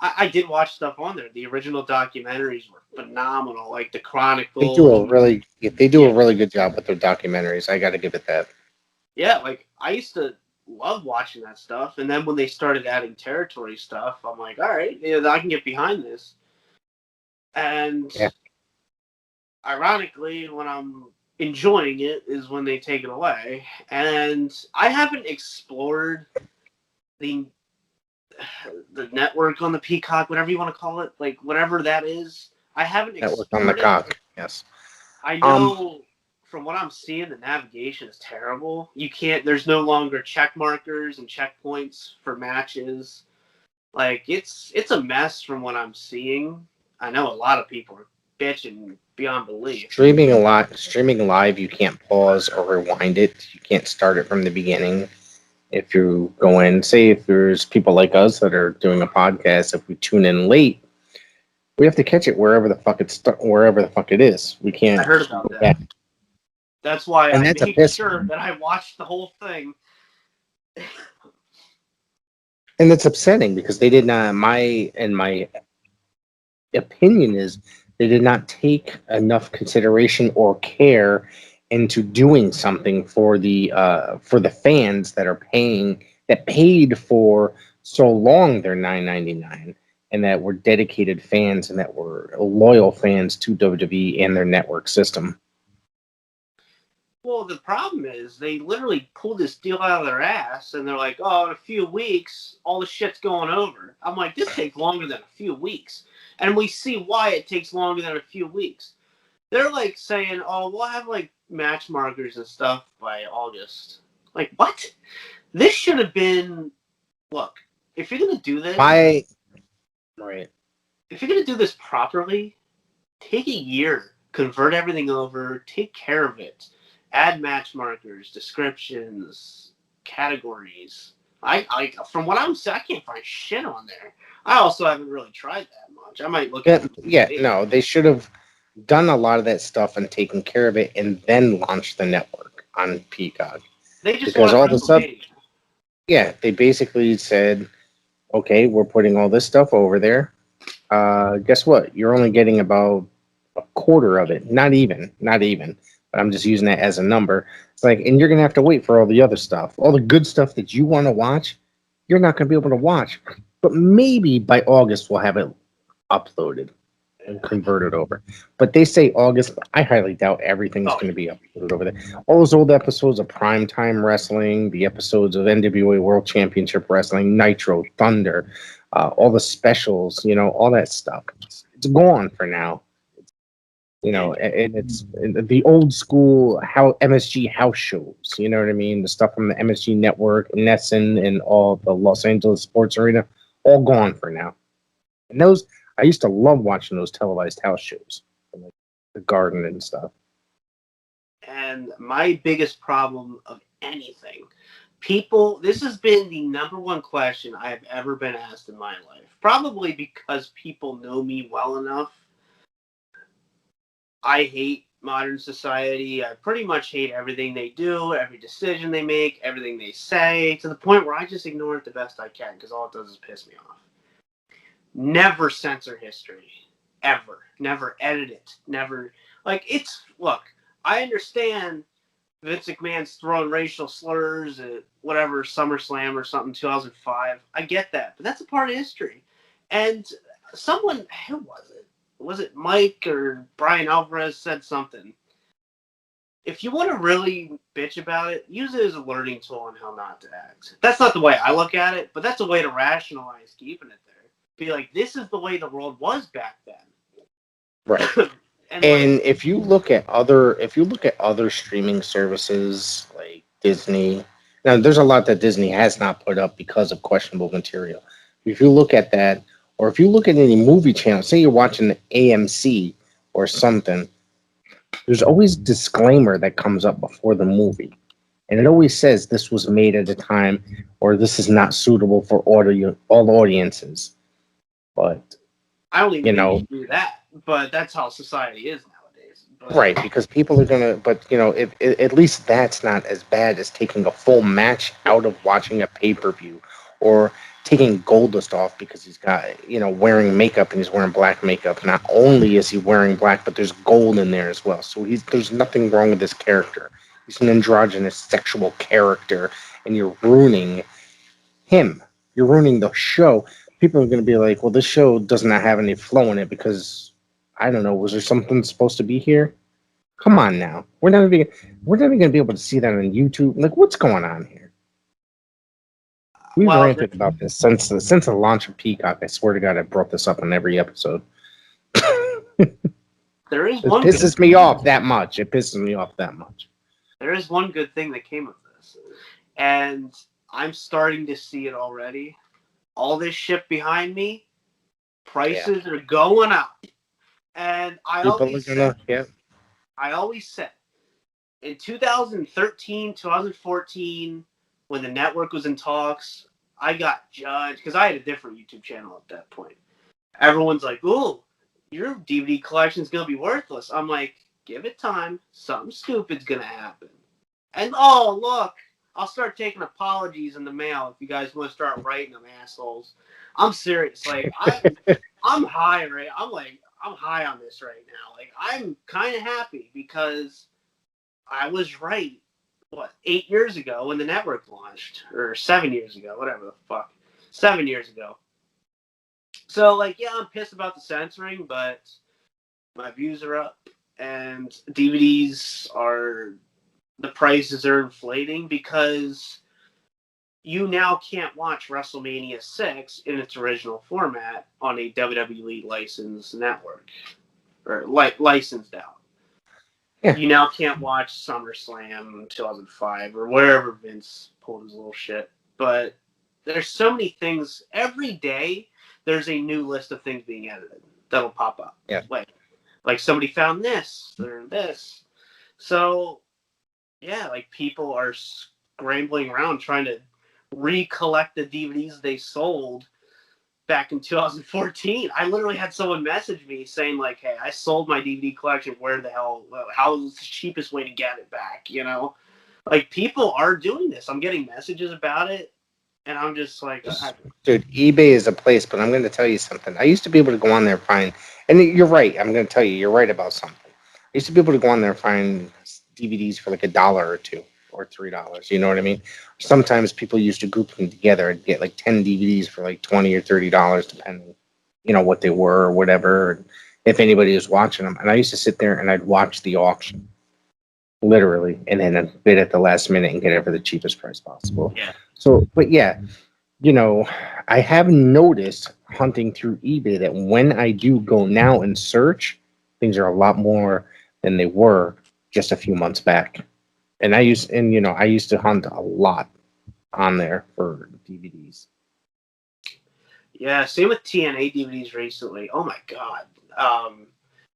I did watch stuff on there. The original documentaries were phenomenal, like the Chronicles. they do Yeah, a really good job with their documentaries. I got to give it that. yeah, like I used to love watching that stuff. And then when they started adding territory stuff, I'm like, all right, yeah, I can get behind this. And Yeah, ironically, when I'm enjoying it is when they take it away. And I haven't explored the the network on the Peacock, whatever you want to call it, like whatever that is. I haven't Network on the explored it. cock. Yes. I Um. know from what I'm seeing, the navigation is terrible. You can't. There's no longer check markers and checkpoints for matches. Like it's a mess from what I'm seeing. I know a lot of people are bitching beyond belief. Streaming live, you can't pause or rewind it. You can't start it from the beginning. If you go in, say if there's people like us that are doing a podcast, if we tune in late, we have to catch it wherever the fuck it is. We I can't heard about go that. back. That's why And I that's a made piss. sure that I watched the whole thing. And it's upsetting because they did not. My opinion is they did not take enough consideration or care into doing something for the fans that are paying that paid for so long their $9.99 and that were dedicated fans and that were loyal fans to WWE and their network system. Well, the problem is they literally pulled this deal out of their ass, and they're like, "Oh, in a few weeks, all the shit's going over." I'm like, "This takes longer than a few weeks," and we see why it takes longer than a few weeks. They're like saying, "Oh, we'll have like match markers and stuff by August." Like, what? This should have been. Look, if you're gonna do this, My right. if you're gonna do this properly, take a year, convert everything over, take care of it, add match markers, descriptions, categories. I from what I'm saying, I can't find shit on there. I also haven't really tried that much. I might look at Yeah, it yeah, later. no, they should have done a lot of that stuff and taken care of it and then launched the network on Peacock. They just Because wanted all the sub WrestleMania. yeah, they basically said, okay, we're putting all this stuff over there. Guess what? You're only getting about a quarter of it. Not even. But I'm just using that as a number. It's like, and you're gonna have to wait for all the other stuff, all the good stuff that you want to watch. You're not gonna be able to watch. But maybe by August we'll have it uploaded and converted over. But they say August. But I highly doubt everything's Oh going yeah. to be uploaded over there. All those old episodes of Primetime Wrestling, the episodes of NWA World Championship Wrestling, Nitro, Thunder, all the specials, all that stuff. It's gone for now. And it's the old school how MSG house shows. You know what I mean? The stuff from the MSG Network, Nesson, and all the Los Angeles Sports Arena, all gone for now. And those, I used to love watching those televised house shows, like the Garden and stuff. And my biggest problem of anything, people, this has been the number one question I have ever been asked in my life. Probably because people know me well enough. I hate modern society. I pretty much hate everything they do, every decision they make, everything they say, to the point where I just ignore it the best I can because all it does is piss me off. Never censor history. Ever. Never edit it. Never. Like, look, I understand Vince McMahon's throwing racial slurs at whatever SummerSlam or something 2005. I get that, but that's a part of history. And someone, who was it? Was it Mike or Brian Alvarez said something? If you want to really bitch about it, use it as a learning tool on how not to act. That's not the way I look at it, but that's a way to rationalize keeping it there. be like, this is the way the world was back then. Right. And And like, if you look at other streaming services like Disney, now there's a lot that Disney has not put up because of questionable material. If you look at that, or if you look at any movie channel, say you're watching AMC or something, there's always disclaimer that comes up before the movie. And it always says this was made at a time or this is not suitable for all audiences. But I don't even you think know, you do that, but that's how society is nowadays. But right, because people are gonna, but if at least that's not as bad as taking a full match out of watching a pay-per-view, or taking Goldust off because he's got, wearing makeup and he's wearing black makeup. Not only is he wearing black, but there's gold in there as well. So there's nothing wrong with this character. He's an androgynous sexual character, and you're ruining him. You're ruining the show. People are gonna be like, well, this show does not have any flow in it because I don't know, was there something supposed to be here? Come on now. We're never gonna be able to see that on YouTube. Like, what's going on here? We've well, ranted about this since the launch of Peacock. I swear to God, I brought this up on every episode. there is It one good. pisses me off that much. It pisses me off that much. There is one good thing that came of this, and I'm starting to see it already. All this shit behind me, Yeah. prices are going up, and People are gonna, yeah. I always said, in 2013, 2014, when the network was in talks, I got judged because I had a different YouTube channel at that point. Everyone's like, "Ooh, your DVD collection's gonna be worthless." I'm like, "Give it time. Something stupid's gonna happen." And oh, look, I'll start taking apologies in the mail if you guys want to start writing them, assholes. I'm serious. Like I'm high, right? I'm high on this right now. Like I'm kind of happy because I was right. What, 8 years ago when the network launched, or 7 years ago, whatever the fuck, 7 years ago. So like, yeah, I'm pissed about the censoring, but my views are up, and DVDs are the prices are inflating because you now can't watch WrestleMania 6 in its original format on a WWE licensed network or licensed out. Yeah. You now can't watch SummerSlam 2005 or wherever Vince pulled his little shit. But there's so many things every day. There's a new list of things being edited that'll pop up. Yeah. Like somebody found this or this. So yeah, like people are scrambling around trying to recollect the DVDs they sold back in 2014. I literally had someone message me saying like, "Hey, I sold my DVD collection. Where the hell? How's the cheapest way to get it back?" You know, like people are doing this. I'm getting messages about it, and I'm just like, Dude, eBay is a place, but I'm going to tell you something. I used to be able to go on there and find, and you're right. I'm going to tell you, you're right about something. I used to be able to go on there and find DVDs for like $1 or $2 or $3. You know what I mean? Sometimes people used to group them together and get like 10 DVDs for like $20 or $30, depending, what they were or whatever, and if anybody was watching them. And I used to sit there and I'd watch the auction, literally, and then I'd bid at the last minute and get it for the cheapest price possible. yeah, So, but yeah, I have noticed hunting through eBay that when I do go now and search, things are a lot more than they were just a few months back. And I used to hunt a lot on there for DVDs. yeah. Same with TNA DVDs recently. Oh my god,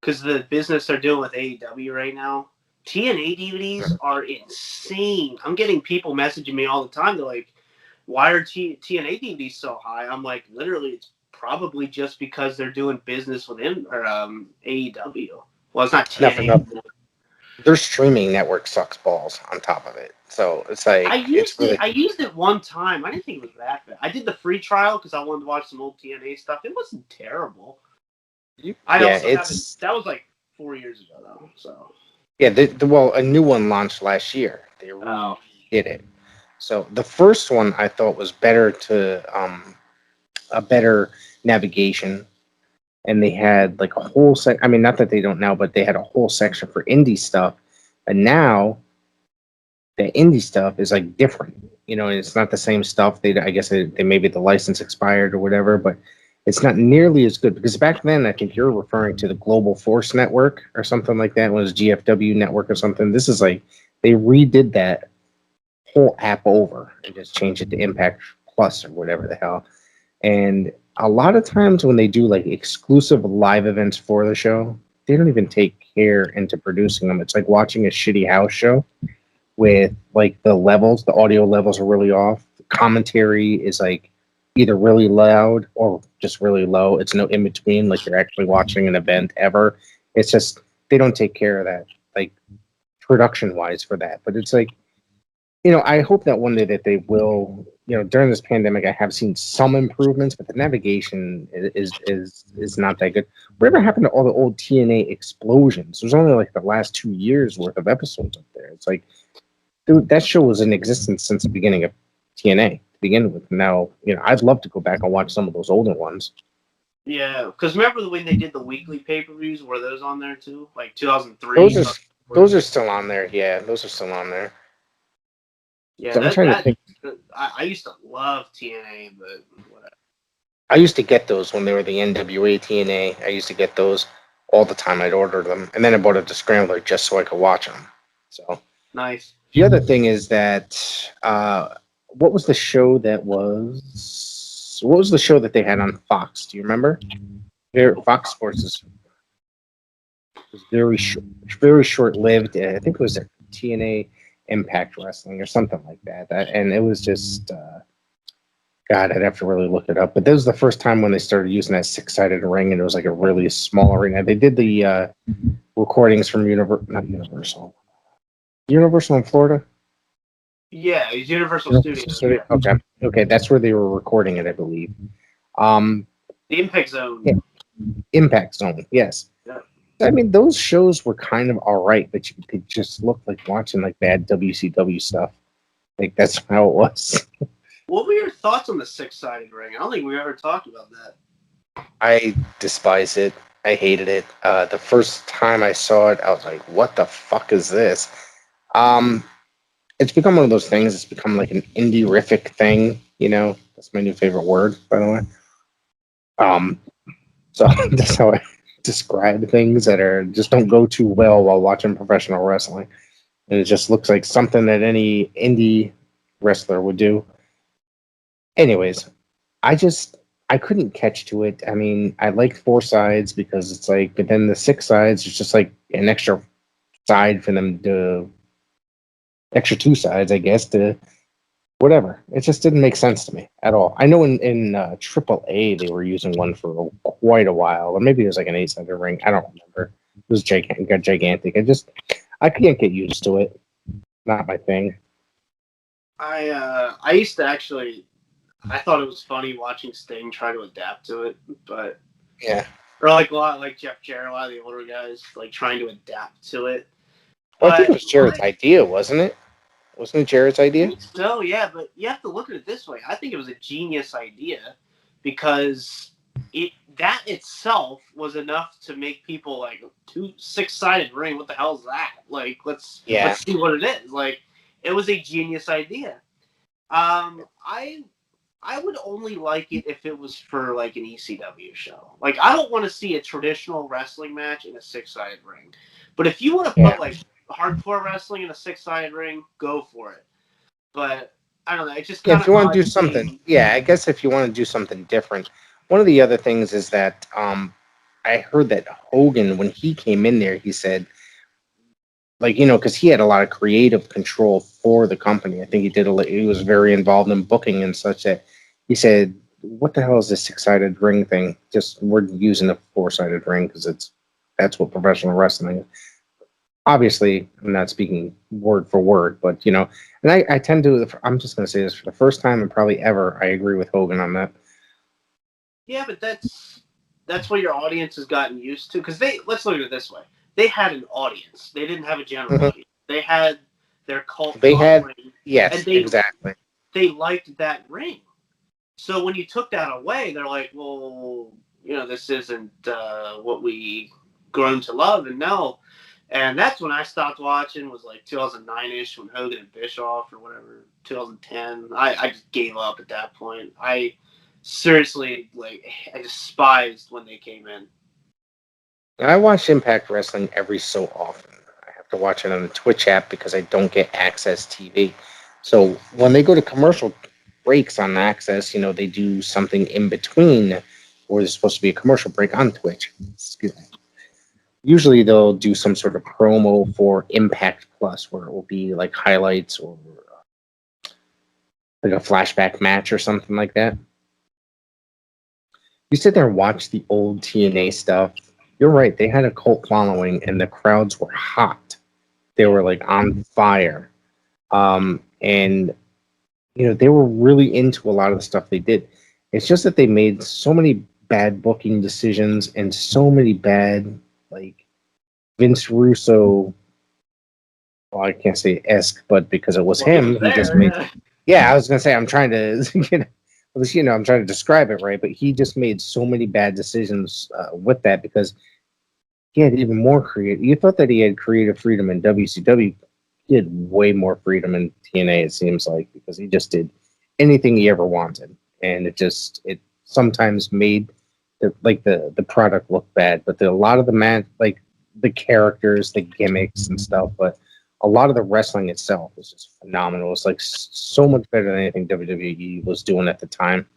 because the business they're doing with AEW right now. TNA DVDs are insane. I'm getting people messaging me all the time. They're like, "Why are TNA DVDs so high?" I'm like, literally, it's probably just because they're doing business with him or AEW. Well, it's not Not for TNA. nothing. Their streaming network sucks balls on top of it. So it's like it's really. I used it one time. I didn't think it was that bad. I did the free trial because I wanted to watch some old TNA stuff. It wasn't terrible. I Yeah, also haven't. it's That was like 4 years ago though. So yeah. Well, a new one launched last year. They oh redid it. So the first one I thought was better to a better navigation, and they had like a whole sec. I mean, not that they don't now, but they had a whole section for indie stuff. And now the indie stuff is like different. It's not the same stuff. I guess they maybe the license expired or whatever, but It's not nearly as good because back then I think you're referring to the Global Force Network or something like that. It was GFW Network or something. This is like they redid that whole app over and just changed it to Impact Plus or whatever the hell. And a lot of times when they do like exclusive live events for the show, they don't even take care into producing them. It's like watching a shitty house show with like the audio levels are really off. The commentary is like either really loud or just really low. It's no in between, like you're actually watching an event ever. It's just they don't take care of that, like production wise for that. But it's like, I hope that one day that they will. During this pandemic, I have seen some improvements, but the navigation is not that good. Whatever happened to all the old TNA explosions? There's only like the last 2 years worth of episodes up there. It's like, dude, that show was in existence since the beginning of TNA to begin with. Now, I'd love to go back and watch some of those older ones. Yeah, because remember when they did the weekly pay-per-views? Were those on there too? Like 2003? Those are still on there. Yeah, those are still on there. Yeah, So I'm trying to think. I used to love TNA, but whatever. I used to get those when they were the NWA TNA. I used to get those all the time. I'd order them, and then I bought a Scrambler just so I could watch them. So Nice. the other thing is that what was the show that they had on Fox? Do you remember? Fox Sports was very short lived. I think it was a TNA Impact Wrestling or something like that. And it was just God, I'd have to really look it up. But this was the first time when they started using that 6-sided ring, and it was like a really small arena. They did the recordings from not Universal in Florida. Yeah, it's Universal Studios. Yeah. Okay, that's where they were recording it, I believe. The Impact Zone. Yeah. Impact Zone, yes. Yeah. I mean, those shows were kind of all right, but you could just look like watching like bad WCW stuff. Like that's how it was. What were your thoughts on the 6-sided ring? I don't think we ever talked about that. I despise it. I hated it. The first time I saw it, I was like, "What the fuck is this?" It's become one of those things. It's become like an indie-rific thing. That's my new favorite word, by the way. So that's how I describe things that just don't go too well while watching professional wrestling. And it just looks like something that any indie wrestler would do. Anyways, I couldn't catch to it. I mean, I like 4 sides because it's like, but then the 6 sides is just like an extra side for them to, extra 2 sides, I guess, to whatever. It just didn't make sense to me at all. I know in AAA they were using one for quite a while, or maybe it was like an 8-sided ring. I don't remember. It was gigantic. I can't get used to it. Not my thing. I used to actually. I thought it was funny watching Sting try to adapt to it, but yeah, or like a lot like Jeff Jarrett, a lot of the older guys like trying to adapt to it. Well, I think it was Jarrett's idea, wasn't it? Wasn't it Jarrett's idea? So yeah, but you have to look at it this way. I think it was a genius idea because that itself was enough to make people like 6-sided ring. What the hell is that? Like let's see what it is. Like it was a genius idea. I would only like it if it was for like an ECW show. Like I don't want to see a traditional wrestling match in a 6-sided ring. But if you want to put like hardcore wrestling in a 6-sided ring, go for it. But I don't know. It's just kind if you want to do something, I guess if you want to do something different. One of the other things is that I heard that Hogan, when he came in there, he said, like, because he had a lot of creative control for the company. I think he was very involved in booking and such that he said, "What the hell is this 6-sided ring thing? Just we're using a 4-sided ring because that's what professional wrestling is." Obviously, I'm not speaking word for word, but and I tend to. I'm just going to say this for the first time and probably ever. I agree with Hogan on that. Yeah, but that's what your audience has gotten used to. Because let's look at it this way: they had an audience. They didn't have a general audience. They had their cult. Yes, exactly. They liked that ring. So when you took that away, they're like, well, this isn't what we grown to love and know. And that's when I stopped watching, was like 2009-ish when Hogan and Bischoff or whatever, 2010. I just gave up at that point. seriously, like, I despised when they came in. I watch Impact Wrestling every so often. I have to watch it on the Twitch app because I don't get Access TV. So when they go to commercial breaks on Access, they do something in between, or there's supposed to be a commercial break on Twitch. Excuse me. Usually they'll do some sort of promo for Impact Plus, where it will be like highlights or like a flashback match or something like that. You sit there and watch the old TNA stuff. You're right; they had a cult following, and the crowds were hot. They were like on fire, and they were really into a lot of the stuff they did. It's just that they made so many bad booking decisions and so many bad, like, Vince Russo. Well, I can't say esque, but because it was Well, he was him, he just there, made. yeah. Yeah, I was gonna say I'm trying to, I'm trying to describe it right, but he just made so many bad decisions with that because he had even more creative. You thought that he had creative freedom in WCW. He had way more freedom in TNA. It seems like because he just did anything he ever wanted, and it sometimes made the product look bad. But a lot of the like the characters, the gimmicks and stuff, but a lot of the wrestling itself was just phenomenal. It's like so much better than anything WWE was doing at the time,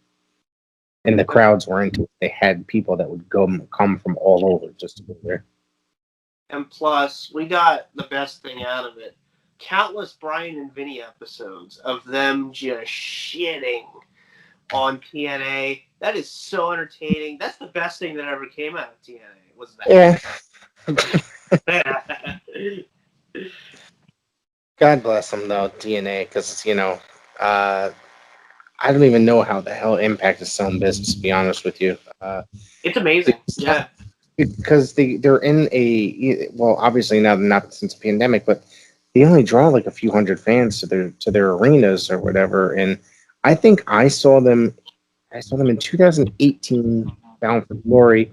and the crowds were into it. They had people that would come from all over just to go there. And plus, we got the best thing out of it. Countless Brian and Vinny episodes of them just shitting on TNA. That is so entertaining. That's the best thing that ever came out of TNA. Was that? Yeah. God bless them though, TNA, because I don't even know how the hell Impact is selling business. To be honest with you, It's amazing. Yeah. because they're in well, obviously not since the pandemic, but they only draw like a few hundred fans to their arenas or whatever. And I think I saw them in 2018, Bound for Glory,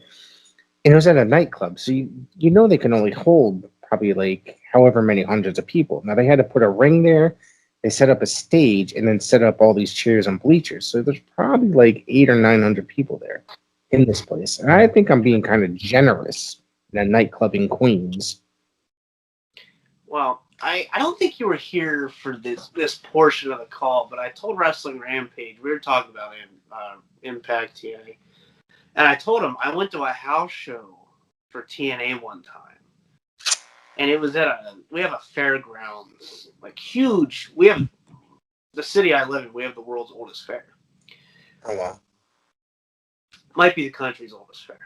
and it was at a nightclub. So they can only hold probably like however many hundreds of people. Now they had to put a ring there. They set up a stage and then set up all these chairs and bleachers. So there's probably like 800 or 900 people there in this place. And I think I'm being kind of generous in a nightclub in Queens. Well, I don't think you were here for this portion of the call, but I told Wrestling Rampage we were talking about Impact TNA, and I told him I went to a house show for TNA one time, and it was we have a fairgrounds, like huge. We have the city I live in. We have the world's oldest fair. Oh wow! Might be the country's oldest fair.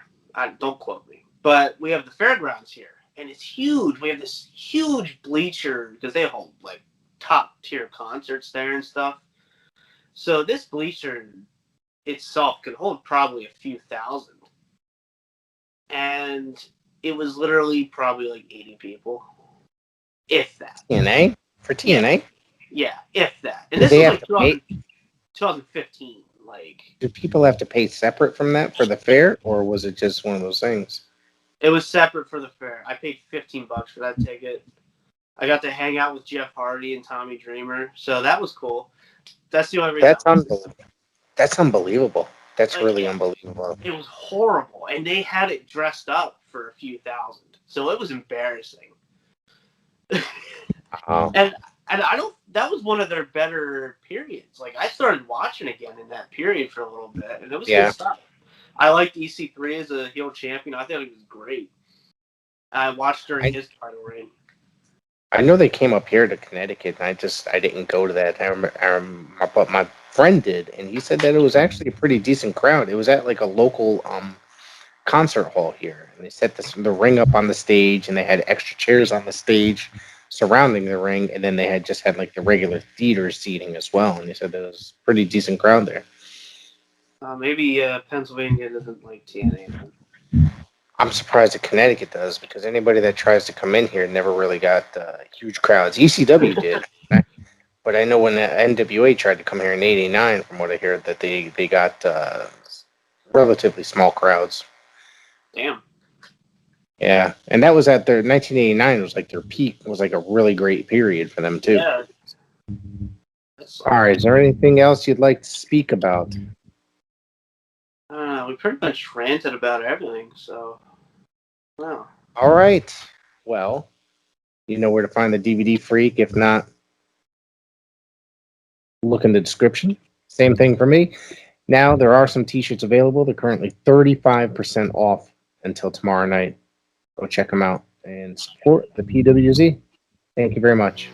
Don't quote me, but we have the fairgrounds here, and it's huge. We have this huge bleacher because they hold like top tier concerts there and stuff. So this bleacher itself could hold probably a few thousand, and it was literally probably like 80 people, if that. TNA for TNA. Yeah, if that. And Do this they was have like to pay? 2015. Like, Do people have to pay separate from that for the fair, or was it just one of those things? it was separate for the fair. I paid $15 for that ticket. I got to hang out with Jeff Hardy and Tommy Dreamer, so that was cool. That's the only reason. That's unbelievable. That's Like, really unbelievable. it was horrible, and they had it dressed up for a few thousand, so it was embarrassing. Oh. And I don't. That was one of their better periods. Like, I started watching again in that period for a little bit, and it was good stuff. I liked EC3 as a heel champion. I thought he was great. I watched during his title reign. I know they came up here to Connecticut, and I didn't go to that. But my friend did, and he said that it was actually a pretty decent crowd. It was at like a local concert hall here, and they set the ring up on the stage, and they had extra chairs on the stage surrounding the ring, and then they had like the regular theater seating as well. And they said there was a pretty decent crowd there. Maybe Pennsylvania doesn't like TNA. I'm surprised that Connecticut does, because anybody that tries to come in here never really got huge crowds. ECW did, but I know when the NWA tried to come here in '89, from what I hear, that they got relatively small crowds. Damn. Yeah, and that was at their 1989 was like their peak. It was like a really great period for them too. Yeah. All right, is there anything else you'd like to speak about? yeah, we pretty much ranted about everything. So, wow. All right. Well, you know where to find the DVD Freak. If not, look in the description. Same thing for me. Now, there are some t-shirts available. They're currently 35% off until tomorrow night. Go check them out and support the PWZ. Thank you very much.